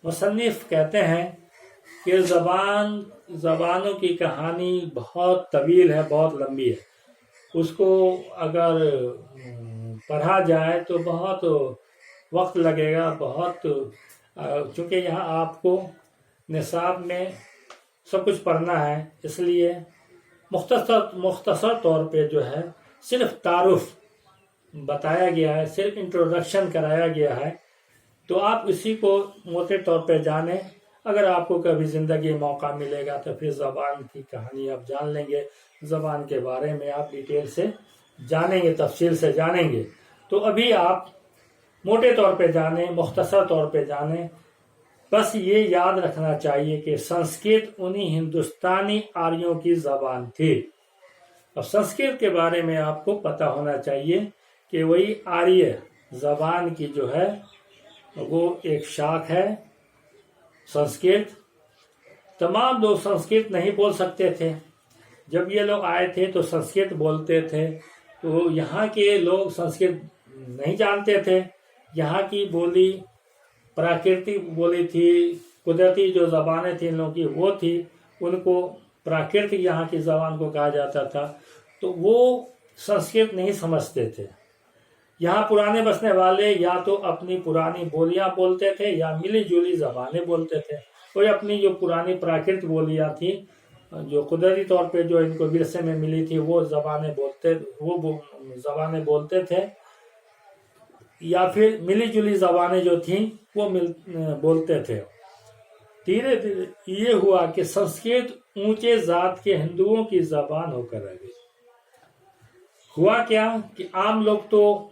मुसन्निफ कहते हैं कि ज़बानों की कहानी बहुत तवील है, बहुत लंबी है। उसको अगर पढ़ा जाए तो बहुत वक्त लगेगा, बहुत, चूँकि यहाँ आपको निसाब में सब कुछ पढ़ना है, इसलिए मुख्तसर तौर पे जो है सिर्फ तारुफ बताया गया है, सिर्फ इंट्रोडक्शन कराया गया है। तो आप इसी को मोटे तौर पे जानें। अगर आपको कभी ज़िंदगी मौका मिलेगा तो फिर ज़बान की कहानी आप जान लेंगे, ज़बान के बारे में आप डिटेल से जानेंगे, तफसील से जानेंगे। तो अभी आप मोटे तौर पे जानें, मुख्तसर तौर पे जानें। बस ये याद रखना चाहिए कि संस्कृत उन्हीं हिंदुस्तानी आर्यों की ज़बान थी। अब संस्कृत के बारे में आपको पता होना चाहिए कि वही आर्य ज़बान की जो है वो एक शाख है संस्कृत। तमाम लोग संस्कृत नहीं बोल सकते थे। जब ये लोग आए थे तो संस्कृत बोलते थे, तो यहाँ के लोग संस्कृत नहीं जानते थे। यहाँ की बोली प्राकृतिक बोली थी, कुदरती जो ज़बानें थी इन लोगों की वो थी, उनको प्राकृतिक यहाँ की ज़बान को कहा जाता था। तो वो संस्कृत नहीं समझते थे। यहाँ पुराने बसने वाले या तो अपनी पुरानी बोलियां बोलते थे या मिली जुली ज़बानें बोलते थे। कोई अपनी जो पुरानी प्राकृतिक बोलियां थी, जो कुदरती तौर पे जो इनको विरसे में मिली थी, वो ज़बानें बोलते थे, या फिर मिली जुली ज़बानें जो थी वो बोलते थे। धीरे धीरे ये हुआ कि संस्कृत ऊंचे जात के हिंदुओं की ज़बान होकर रह गई। हुआ क्या कि आम लोग तो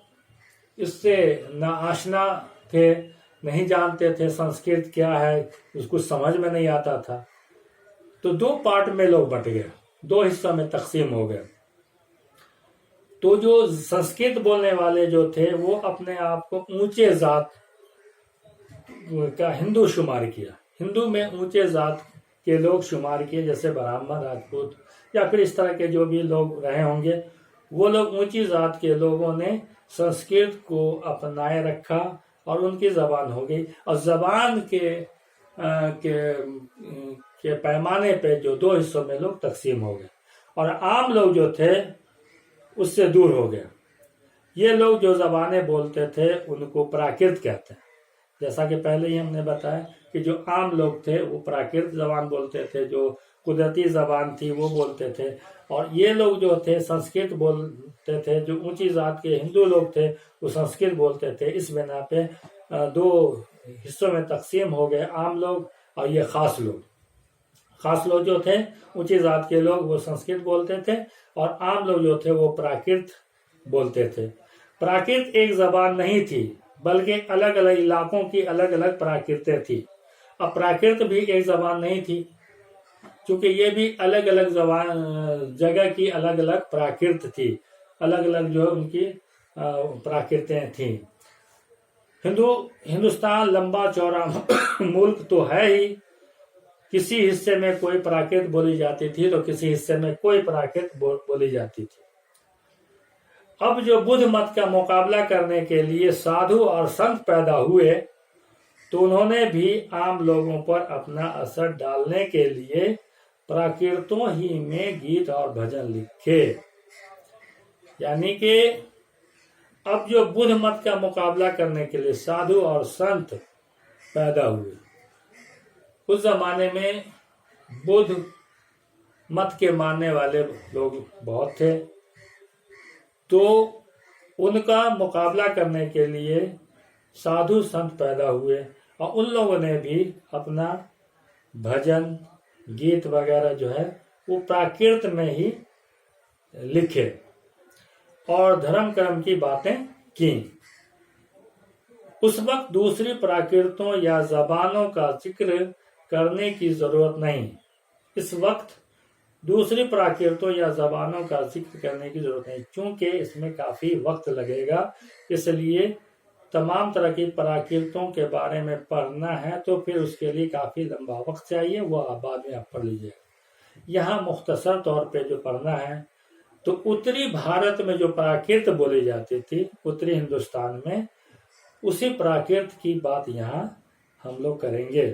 इससे ना आशना थे, नहीं जानते थे संस्कृत क्या है, उसको समझ में नहीं आता था। तो दो पार्ट में लोग बट गए, दो हिस्सों में तकसीम हो गए। तो जो संस्कृत बोलने वाले जो थे वो अपने आप को ऊंचे जात का हिंदू शुमार किया। हिंदू में ऊंचे जात के लोग शुमार किए, जैसे ब्राह्मण, राजपूत या फिर इस तरह के जो भी लोग रहे होंगे, वो लोग ऊंची जात के लोगों ने संस्कृत को अपनाए रखा और उनकी ज़बान हो गई। और ज़बान के पैमाने पे जो दो हिस्सों में लोग तकसीम हो गए और आम लोग जो थे उससे दूर हो गए। ये लोग जो ज़बानें बोलते थे उनको प्राकृत कहते हैं। जैसा कि पहले ही हमने बताया कि जो आम लोग थे वो प्राकृत ज़बान बोलते थे, जो कुदरती ज़बान थी वो बोलते थे। और ये लोग जो थे संस्कृत बोलते थे, जो ऊंची जात के हिंदू लोग थे वो संस्कृत बोलते थे। इस बिना पे दो हिस्सों में तकसीम हो गए, आम लोग और ये खास लोग। खास लोग जो थे ऊंची जात के लोग वो संस्कृत बोलते थे और आम लोग जो थे वो प्राकृत बोलते थे। प्राकृत एक ज़बान नहीं थी, बल्कि अलग अलग इलाकों की अलग अलग प्राकृतें थी। अब प्राकृत भी एक ज़बान नहीं थी, क्योंकि ये भी अलग अलग जगह की अलग अलग प्राकृत थी, अलग अलग जो उनकी प्राकृतें थी। हिंदुस्तान लंबा चौड़ा मुल्क तो है ही, किसी हिस्से में कोई प्राकृत बोली जाती थी तो किसी हिस्से में कोई प्राकृत बोली जाती थी। अब जो बुद्ध मत का मुकाबला करने के लिए साधु और संत पैदा हुए, तो उन्होंने भी आम लोगों पर अपना असर डालने के लिए प्राकृतों ही में गीत और भजन लिखे। यानी कि अब जो बुद्ध मत का मुकाबला करने के लिए साधु और संत पैदा हुए, उस जमाने में बुद्ध मत के मानने वाले लोग बहुत थे, तो उनका मुकाबला करने के लिए साधु संत पैदा हुए और उन लोगों ने भी अपना भजन गीत वगैरह जो है वो प्राकृत में ही लिखे और धर्म कर्म की बातें की। उस वक्त दूसरी प्राकृतों या जबानों का जिक्र करने की जरूरत नहीं। इस वक्त दूसरी प्राकृतों या जबानों का जिक्र करने की जरूरत नहीं, क्योंकि इसमें काफी वक्त लगेगा। इसलिए तमाम तरह की प्राकृतों के बारे में पढ़ना है तो फिर उसके लिए काफी लंबा वक्त चाहिए, वो बाद में आप पढ़ लीजिएगा। यहाँ मुख्तसर तौर पे जो पढ़ना है, तो उत्तरी भारत में जो प्राकृत बोली जाती थी, उत्तरी हिंदुस्तान में, उसी प्राकृत की बात यहाँ हम लोग करेंगे।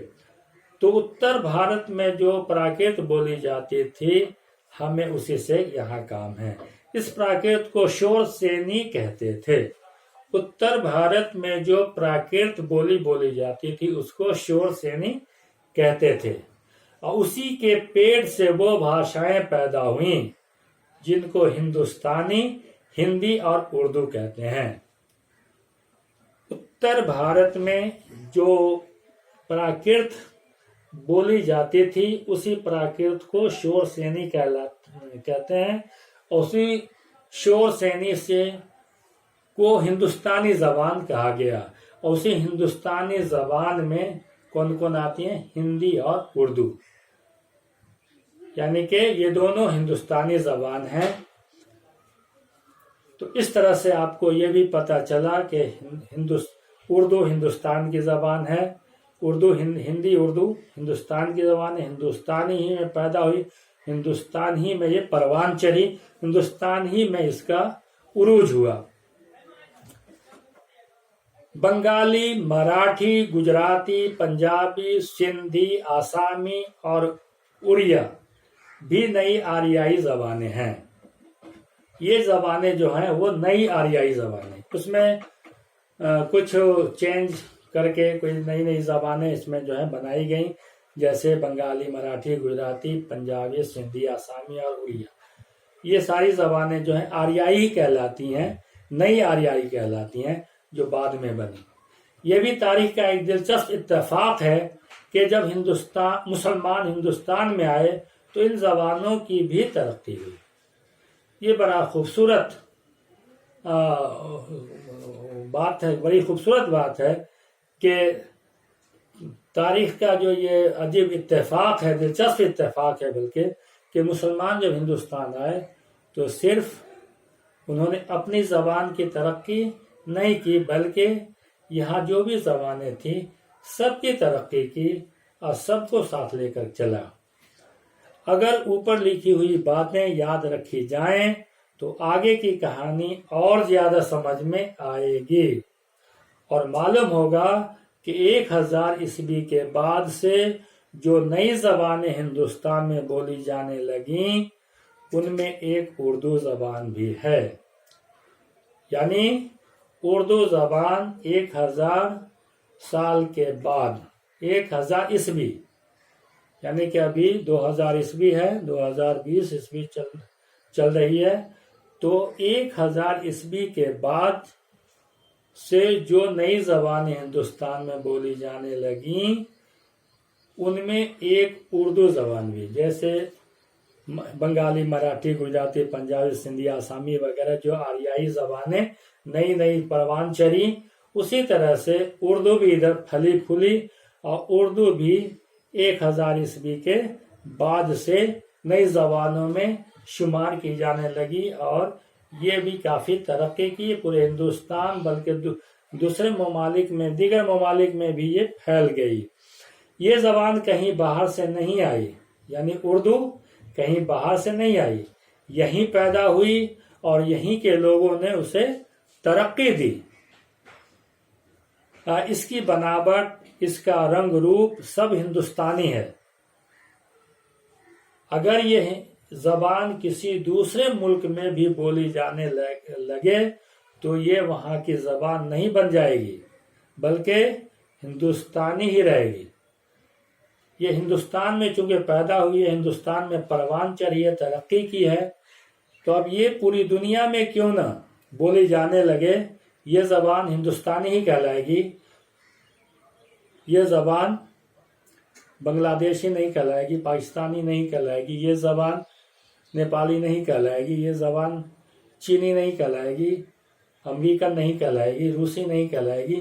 तो उत्तर भारत में जो प्राकृत बोली जाती थी, हमें उसी से यहाँ काम है। इस प्राकृत को शोर सेनी कहते थे। उत्तर भारत में जो प्राकृत बोली जाती थी उसको शोर सेनी कहते थे, और उसी के पेड़ से वो भाषाएं पैदा हुई जिनको हिंदुस्तानी, हिंदी और उर्दू कहते हैं। उत्तर भारत में जो प्राकृत बोली जाती थी उसी प्राकृत को शोर सेनी कहते हैं। उसी शोर सेनी से को हिंदुस्तानी जबान कहा गया, और उसी हिंदुस्तानी जबान में कौन कौन आती हैं? हिंदी और उर्दू, यानी कि ये दोनों हिंदुस्तानी जबान हैं। तो इस तरह से आपको ये भी पता चला कि उर्दू हिंदुस्तान की जबान है, हिंदी उर्दू हिंदुस्तान की जबान है। हिंदुस्तानी ही में पैदा हुई, हिंदुस्तान ही में ये परवान चढ़ी, हिंदुस्तान ही में इसका उरूज हुआ। बंगाली, मराठी, गुजराती, पंजाबी, सिंधी, आसामी और उड़िया भी नई आर्याई जबानें हैं। ये जबानें जो हैं वो नई आर्याई जबानें, उसमें कुछ चेंज करके कोई नई नई जबानें इसमें जो है बनाई गई, जैसे बंगाली, मराठी, गुजराती, पंजाबी, सिंधी, आसामी और उड़िया। ये सारी जबानें जो हैं आर्याई कहलाती हैं, नई आर्याई कहलाती हैं, जो बाद में बनी। ये भी तारीख का एक दिलचस्प इत्तेफाक है कि जब मुसलमान हिंदुस्तान में आए तो इन जबानों की भी तरक्की हुई। ये बड़ा खूबसूरत बात है, बड़ी खूबसूरत बात है कि तारीख का जो ये अजीब इत्तेफाक है, दिलचस्प इत्तेफाक है बल्कि, कि मुसलमान जब हिंदुस्तान आए तो सिर्फ उन्होंने अपनी जबान की तरक्की नहीं की, बल्कि यहाँ जो भी जबानें थी सबकी तरक्की की और सबको साथ लेकर चला। अगर ऊपर लिखी हुई बातें याद रखी जाएं तो आगे की कहानी और ज्यादा समझ में आएगी और मालूम होगा कि 1000 ईस्वी के बाद से जो नई जबानें हिंदुस्तान में बोली जाने लगी उनमें एक उर्दू जबान भी है। यानी उर्दू जबान 1000 साल के बाद, 1000 ईस्वी, यानी कि अभी 2000 ईस्वी है, 2020 ईस्वी चल रही है, तो 1000 ईस्वी के बाद से जो नई जबानें हिंदुस्तान में बोली जाने लगी उनमें एक उर्दू जबान भी, जैसे बंगाली, मराठी, गुजराती, पंजाबी, सिंधी, आसामी वगैरह जो आर्याई जबानें नई नई परवान चढ़ी, उसी तरह से उर्दू भी इधर फली फूली और उर्दू भी 1000 ईस्वी के बाद से नई जबानों में शुमार की जाने लगी और ये भी काफी तरक्की की पूरे हिंदुस्तान, बल्कि दूसरे ममालिक में, दीगर ममालिक में भी ये फैल गई। ये जबान कहीं बाहर से नहीं आई, यानी उर्दू कहीं बाहर से नहीं आई, यहीं पैदा हुई और यहीं के लोगों ने उसे तरक्की दी। इसकी बनावट, इसका रंग रूप सब हिंदुस्तानी है। अगर ये जबान किसी दूसरे मुल्क में भी बोली जाने लगे तो ये वहां की जबान नहीं बन जाएगी, बल्कि हिंदुस्तानी ही रहेगी। ये हिंदुस्तान में चूंकि पैदा हुई है, हिंदुस्तान में परवान चढ़ी है, तरक्की की है, तो अब ये पूरी दुनिया में क्यों ना बोली जाने लगे, ये जबान हिंदुस्तानी ही कहलाएगी। ये जबान बांग्लादेशी नहीं कहलाएगी, पाकिस्तानी नहीं कहलाएगी, ये जबान नेपाली नहीं कहलाएगी, ये जबान चीनी नहीं कहलाएगी, अमेरिकन नहीं कहलाएगी, रूसी नहीं कहलाएगी।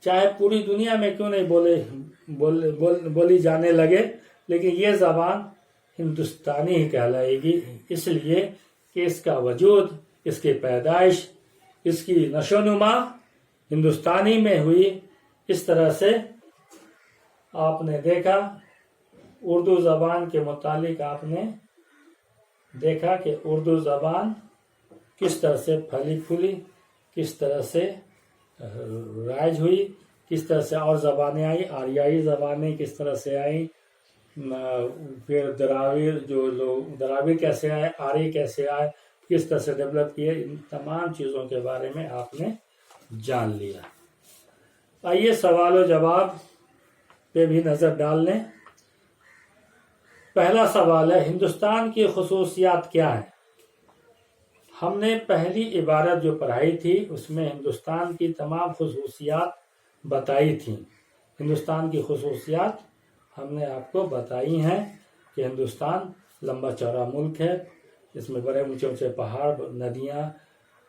चाहे पूरी दुनिया में क्यों नहीं बोली जाने लगे, लेकिन ये जबान हिंदुस्तानी ही कहलाएगी, इसलिए कि इसका वजूद, इसकी पैदाइश, इसकी नशोनुमा हिंदुस्तानी में हुई। इस तरह से आपने देखा, उर्दू जबान के मुतालिक आपने देखा कि उर्दू जबान किस तरह से फली फूली, किस तरह से राइज हुई, किस तरह से और ज़बानें आई, आर्याई ज़बानें किस तरह से आई, फिर द्राविड़ कैसे आए, आर्य कैसे आए, किस तरह से डेवलप किए, इन तमाम चीज़ों के बारे में आपने जान लिया। आइए सवाल और जवाब पे भी नज़र डाल लें। पहला सवाल है, हिंदुस्तान की खुसूसियात क्या है? हमने पहली इबारत जो पढ़ाई थी उसमें हिंदुस्तान की तमाम खुसूसियात बताई थी। हिंदुस्तान की खुसूसियात हमने आपको बताई हैं कि हिंदुस्तान लंबा चौड़ा मुल्क है, इसमें बड़े ऊंचे ऊंचे पहाड़, नदियाँ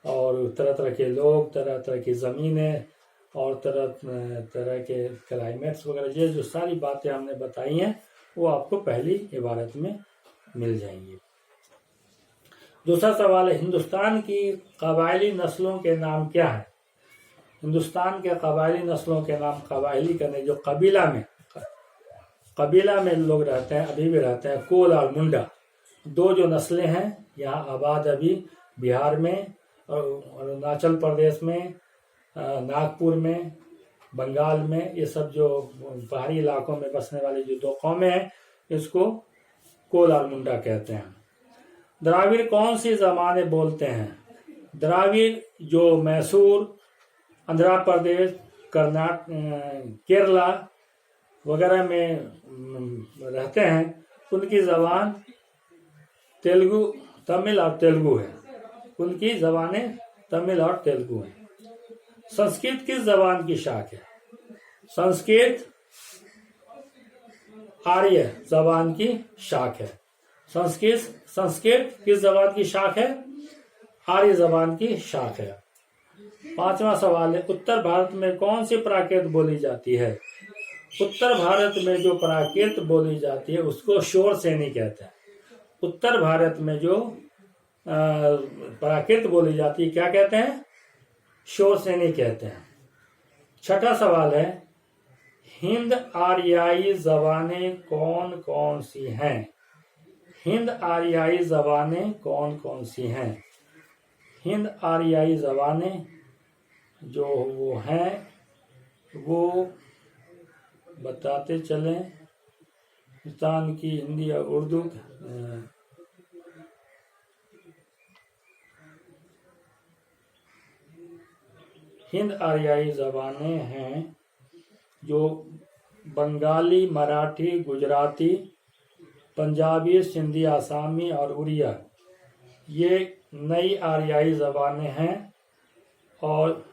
और तरह तरह के लोग, तरह तरह की ज़मीनें और तरह तरह के क्लाइमेट्स वगैरह, ये जो सारी बातें हमने बताई हैं वो आपको पहली इबारत में मिल जाएंगी। दूसरा सवाल है, हिंदुस्तान की कबायली नस्लों के नाम क्या है? हिंदुस्तान के कबायली नस्लों के नाम, कबायली करने जो कबीला में लोग रहते हैं, अभी भी रहते हैं, कोल और मुंडा, दो जो नस्लें हैं यहाँ आबाद अभी बिहार में और अरुणाचल प्रदेश में, नागपुर में, बंगाल में, ये सब जो पहाड़ी इलाकों में बसने वाली जो दो कौमें हैं इसको कोल और मुंडा कहते हैं। द्राविड़ कौन सी ज़बानें बोलते हैं? द्राविड़ जो मैसूर, आंध्र प्रदेश, केरला वगैरह में रहते हैं उनकी ज़बान तेलुगु, तमिल और तेलुगु है। उनकी ज़बानें तमिल और तेलुगु हैं। संस्कृत किस ज़बान की शाख है? संस्कृत आर्य ज़बान की शाख है। संस्कृत किस ज़बान की शाख है? आर्य ज़बान की शाख है। पांचवा सवाल है, उत्तर भारत में कौन सी प्राकृत बोली जाती है? उत्तर भारत में जो प्राकृत बोली जाती है उसको शोर सेनी कहते हैं। उत्तर भारत में जो प्राकृत बोली जाती है क्या कहते हैं? शोर सेनी कहते हैं। छठा सवाल है, हिंद आर्याई ज़बानें कौन कौन सी हैं? हिंद आर्याई ज़बानें कौन कौन सी हैं? हिंद आर्याई ज़बानें जो वो हैं वो बताते चलें। हिंदुस्तान की हिंदी और उर्दू, हिंद आर्याई ज़बानें हैं जो बंगाली, मराठी, गुजराती, पंजाबी, सिंधी, आसामी और उड़िया, ये नई आर्याई ज़बानें हैं और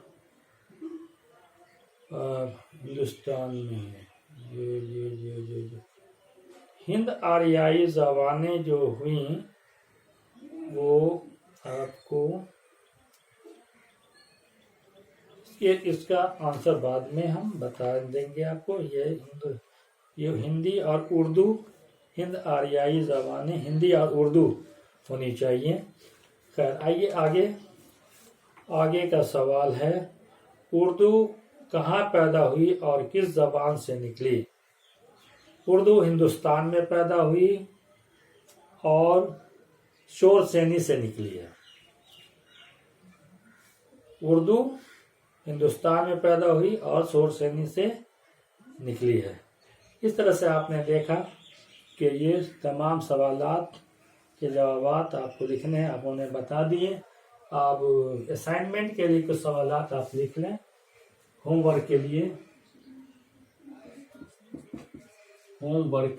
हिंदुस्तान में है। ये हिंद आर्याई ज़बानें जो हुई वो आपको इसका आंसर बाद में हम बता देंगे आपको। ये हिंदी और उर्दू, हिंद आर्याई ज़बानें हिंदी और उर्दू होनी चाहिए। खैर आइए आगे का सवाल है, उर्दू कहाँ पैदा हुई और किस ज़बान से निकली? उर्दू हिंदुस्तान में पैदा हुई और शोर सेनी से निकली है। उर्दू हिंदुस्तान में पैदा हुई और शोर सेनी से निकली है। इस तरह से आपने देखा कि ये तमाम सवालात के जवाब आपको लिखने हैं, आपने बता दिए। अब असाइनमेंट के लिए कुछ सवालात आप लिख लें होमवर्क के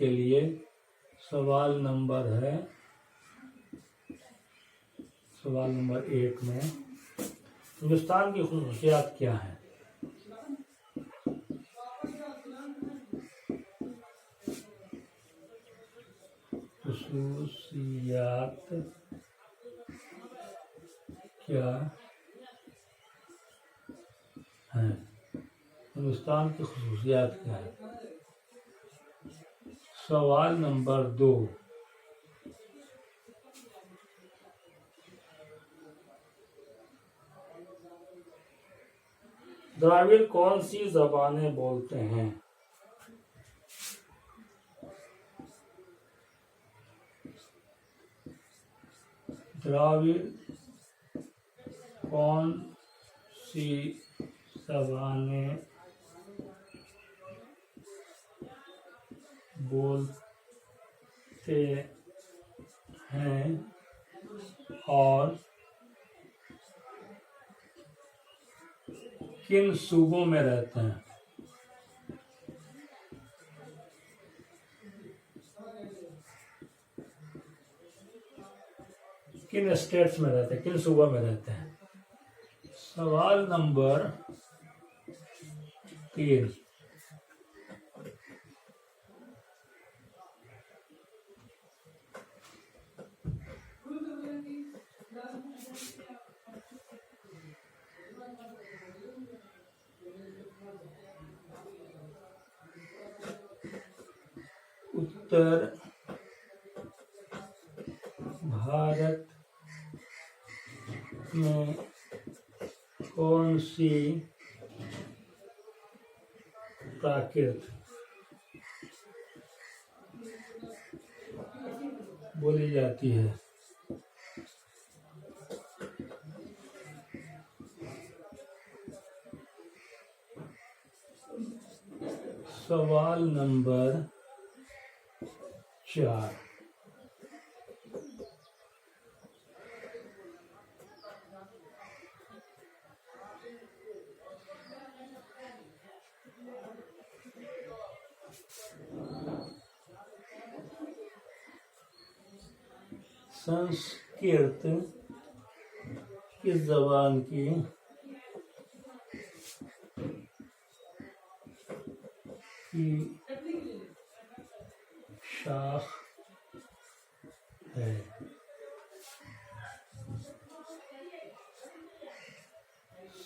लिए। सवाल नंबर 1 में हिंदुस्तान की खुसूसियात क्या है? खुसूसियात क्या है? हिंदुस्तान की खुसूसियात क्या है? सवाल नंबर 2, द्राविड़ कौन सी ज़बानें बोलते हैं? द्राविड़ कौन सी ज़बानें बोलते हैं और किन सूबों में रहते हैं? किन स्टेट्स में रहते हैं, किन सूबों में रहते हैं? सवाल नंबर 3। उत्तर भारत में कौन सी प्राकृत बोली जाती है? सवाल नंबर 4। संस्कृत किस जबान की शाख है?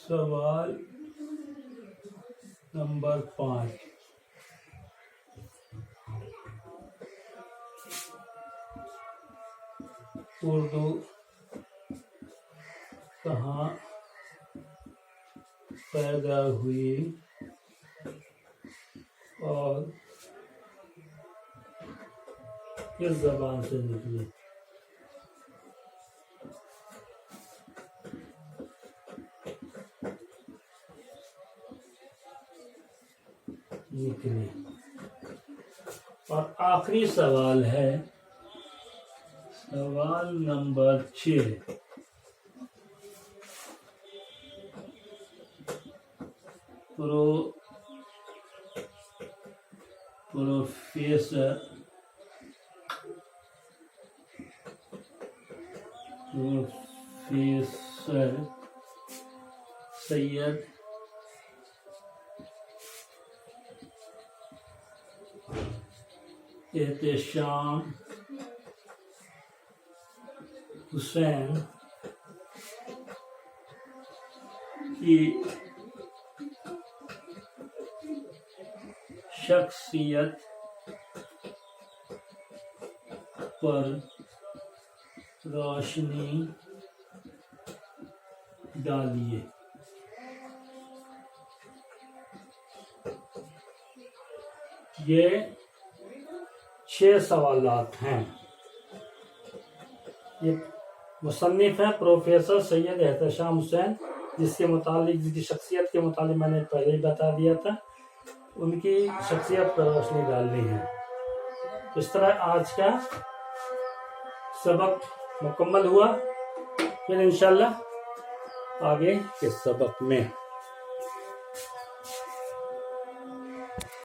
सवाल नंबर 5। उर्दू कहाँ पैदा हुई और किस जबान से निकली? और आखिरी सवाल है सवाल नंबर 6। प्रोफेसर सैयद एहतेशाम हुसैन की शख्सियत पर रोशनी डालिए। ये 6 सवालात हैं। ये मुसन्निफ है प्रोफेसर सैयद एहतेशाम हुसैन, जिसके मुतालिक जिसकी शख्सियत के मुतालिक मैंने पहले ही बता दिया था, उनकी शख्सियत पर रोशनी डालनी है। तो इस तरह आज का सबक मुकम्मल हुआ। फिर इंशाल्लाह आगे के सबक में